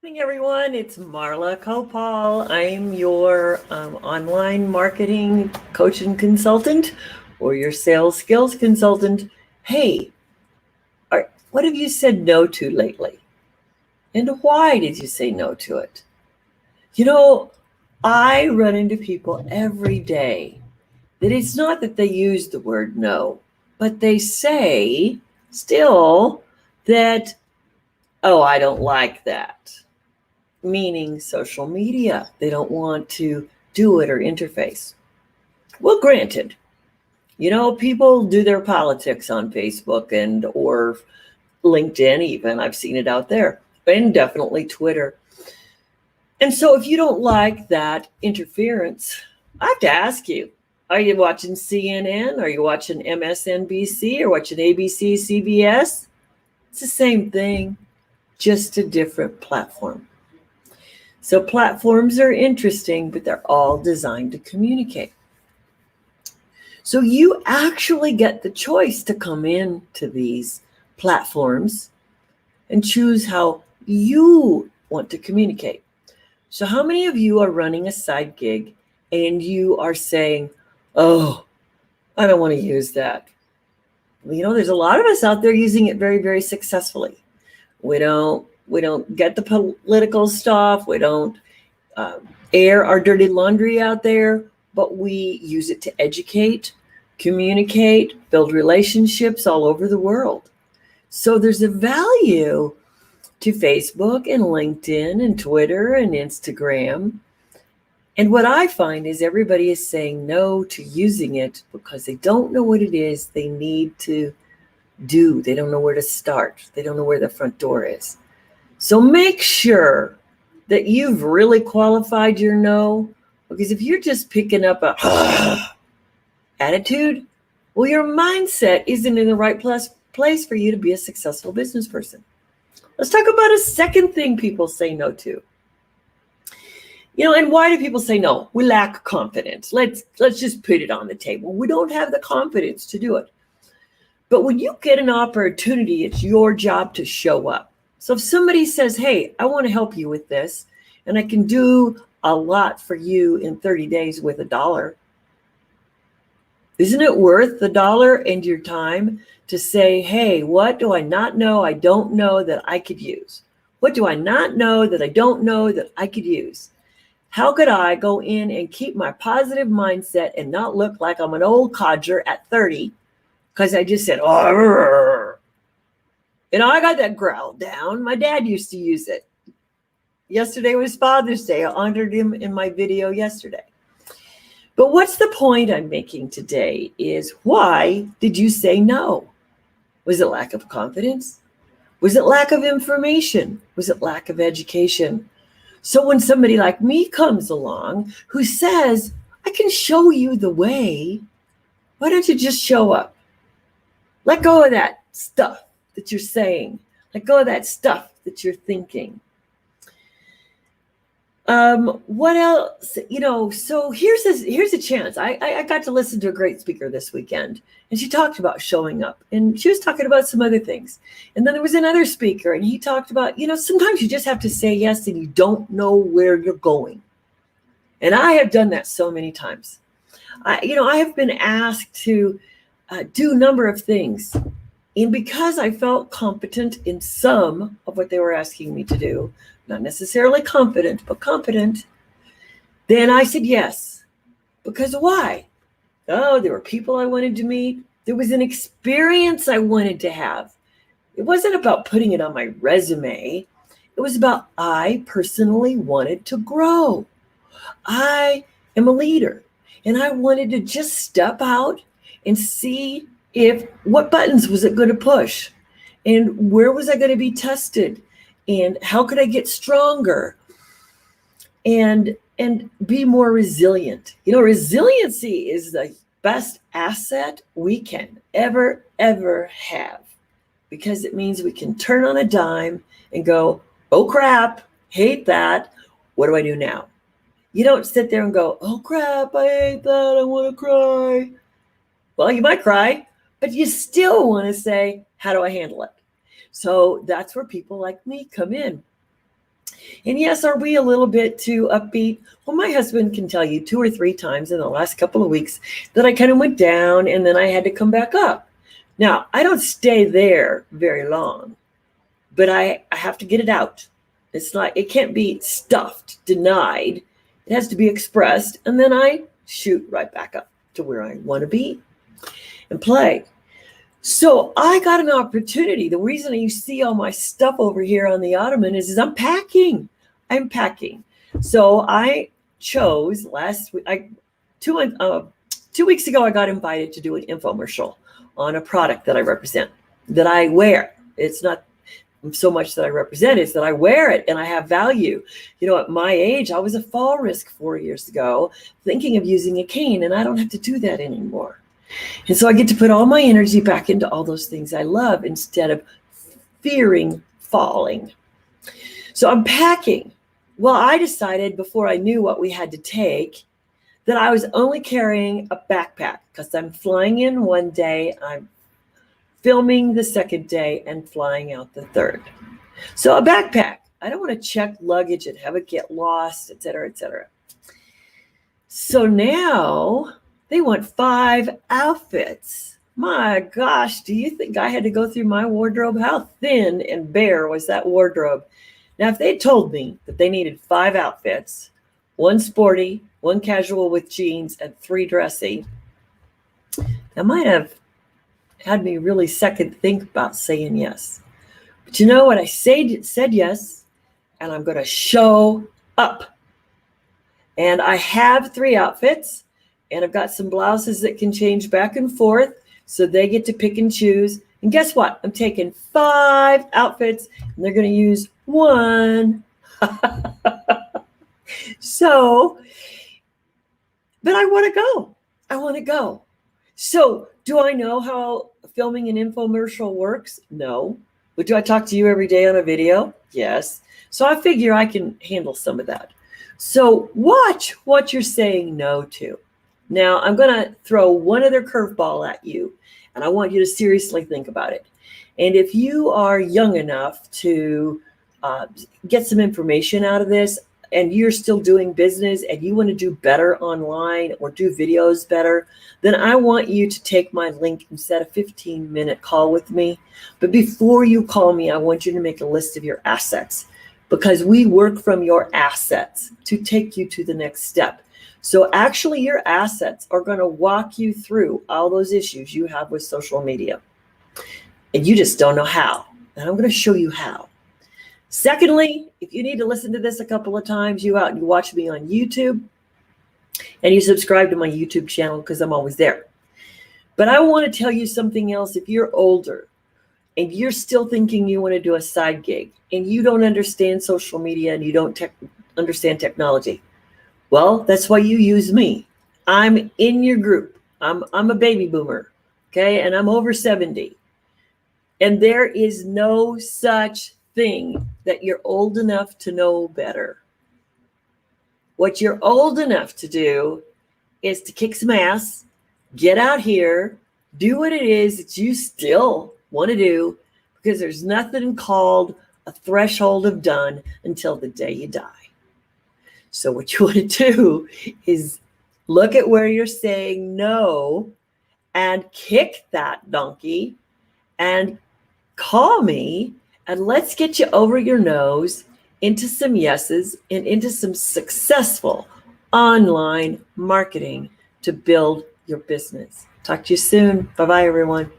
Morning, everyone. It's Marla Copal. I'm your online marketing coach and consultant, or your sales skills consultant. Hey, what have you said no to lately? And why did you say no to it? You know, I run into people every day that it's not that they use the word no, but they say still that, oh, I don't like that, meaning social media. They don't want to do it or interface. Well, granted, people do their politics on Facebook and or LinkedIn even. I've seen it out there. And definitely Twitter. And so if you don't like that interference, I have to ask you, are you watching CNN? Are you watching MSNBC or watching ABC, CBS? It's the same thing, just a different platform. So platforms are interesting, but they're all designed to communicate. So you actually get the choice to come in to these platforms and choose how you want to communicate. So how many of you are running a side gig and you are saying, oh, I don't want to use that? There's a lot of us out there using it very, very successfully. We don't get the political stuff. We don't air our dirty laundry out there, but we use it to educate, communicate, build relationships all over the world. So there's a value to Facebook and LinkedIn and Twitter and Instagram. And what I find is everybody is saying no to using it because they don't know what it is they need to do. They don't know where to start. They don't know where the front door is. So make sure that you've really qualified your no, because if you're just picking up a attitude, well, your mindset isn't in the right place for you to be a successful business person. Let's talk about a second thing people say no to. And why do people say no? We lack confidence. Let's just put it on the table. We don't have the confidence to do it. But when you get an opportunity, it's your job to show up. So if somebody says, hey, I want to help you with this, and I can do a lot for you in 30 days with $1, isn't it worth the dollar and your time to say, hey, what do I not know, I don't know that I could use? What do I not know that I don't know that I could use? How could I go in and keep my positive mindset and not look like I'm an old codger at 30 because I just said, oh, I got that growl down. My dad used to use it. Yesterday was Father's Day. I honored him in my video yesterday. But what's the point I'm making today is, why did you say no? Was it lack of confidence? Was it lack of information? Was it lack of education? So when somebody like me comes along who says, I can show you the way, why don't you just show up? Let go of that stuff that you're saying. Let go of that stuff that you're thinking. What else? So here's a chance. I got to listen to a great speaker this weekend, and she talked about showing up, and she was talking about some other things. And then there was another speaker, and he talked about, sometimes you just have to say yes, and you don't know where you're going. And I have done that so many times. I have been asked to do a number of things. And because I felt competent in some of what they were asking me to do, not necessarily confident, but competent, then I said yes. Because why? Oh, there were people I wanted to meet. There was an experience I wanted to have. It wasn't about putting it on my resume. It was about, I personally wanted to grow. I am a leader, and I wanted to just step out and see what buttons was it going to push, and where was I going to be tested, and how could I get stronger and be more resilient. Resiliency is the best asset we can ever have, because it means we can turn on a dime and go, oh crap, hate that, what do I do now? You don't sit there and go, oh crap, I hate that, I want to cry. Well, you might cry, but you still want to say, how do I handle it? So that's where people like me come in. And yes, are we a little bit too upbeat? Well, my husband can tell you 2 or 3 times in the last couple of weeks that I kind of went down and then I had to come back up. Now, I don't stay there very long, but I have to get it out. It can't be stuffed, denied. It has to be expressed, and then I shoot right back up to where I want to be and play. So I got an opportunity. The reason you see all my stuff over here on the ottoman is I'm packing. I'm packing. So I chose last week, 2 weeks ago, I got invited to do an infomercial on a product that I represent, that I wear. It's not so much that I represent, it's that I wear it and I have value. You know, at my age, I was a fall risk 4 years ago, thinking of using a cane, and I don't have to do that anymore. And so I get to put all my energy back into all those things I love instead of fearing falling. So I'm packing. Well, I decided before I knew what we had to take that I was only carrying a backpack because I'm flying in one day, I'm filming the second day, and flying out the third. So a backpack. I don't want to check luggage and have it get lost, et cetera, et cetera. So now they want 5 outfits. My gosh, do you think I had to go through my wardrobe? How thin and bare was that wardrobe? Now, if they told me that they needed 5 outfits, 1 sporty, 1 casual with jeans, and 3 dressy, that might have had me really second think about saying yes. But you know what? I said yes, and I'm going to show up. And I have 3 outfits, and I've got some blouses that can change back and forth, so they get to pick and choose. And guess what? I'm taking 5 outfits, and they're going to use 1. So, but I want to go. I want to go. So, do I know how filming an infomercial works? No. But do I talk to you every day on a video? Yes. So I figure I can handle some of that. So watch what you're saying no to. Now, I'm going to throw one other curveball at you, and I want you to seriously think about it. And if you are young enough to get some information out of this, and you're still doing business and you want to do better online or do videos better, then I want you to take my link and set a 15-minute call with me. But before you call me, I want you to make a list of your assets, because we work from your assets to take you to the next step. So actually, your assets are going to walk you through all those issues you have with social media. And you just don't know how. And I'm going to show you how. Secondly, if you need to listen to this a couple of times, you out and you watch me on YouTube and you subscribe to my YouTube channel, because I'm always there. But I want to tell you something else. If you're older and you're still thinking you want to do a side gig and you don't understand social media and you don't understand technology, well, that's why you use me. I'm in your group. I'm a baby boomer, okay? And I'm over 70. And there is no such thing that you're old enough to know better. What you're old enough to do is to kick some ass, get out here, do what it is that you still want to do, because there's nothing called a threshold of done until the day you die. So what you want to do is look at where you're saying no and kick that donkey and call me, and let's get you over your nose into some yeses and into some successful online marketing to build your business. Talk to you soon. Bye-bye, everyone.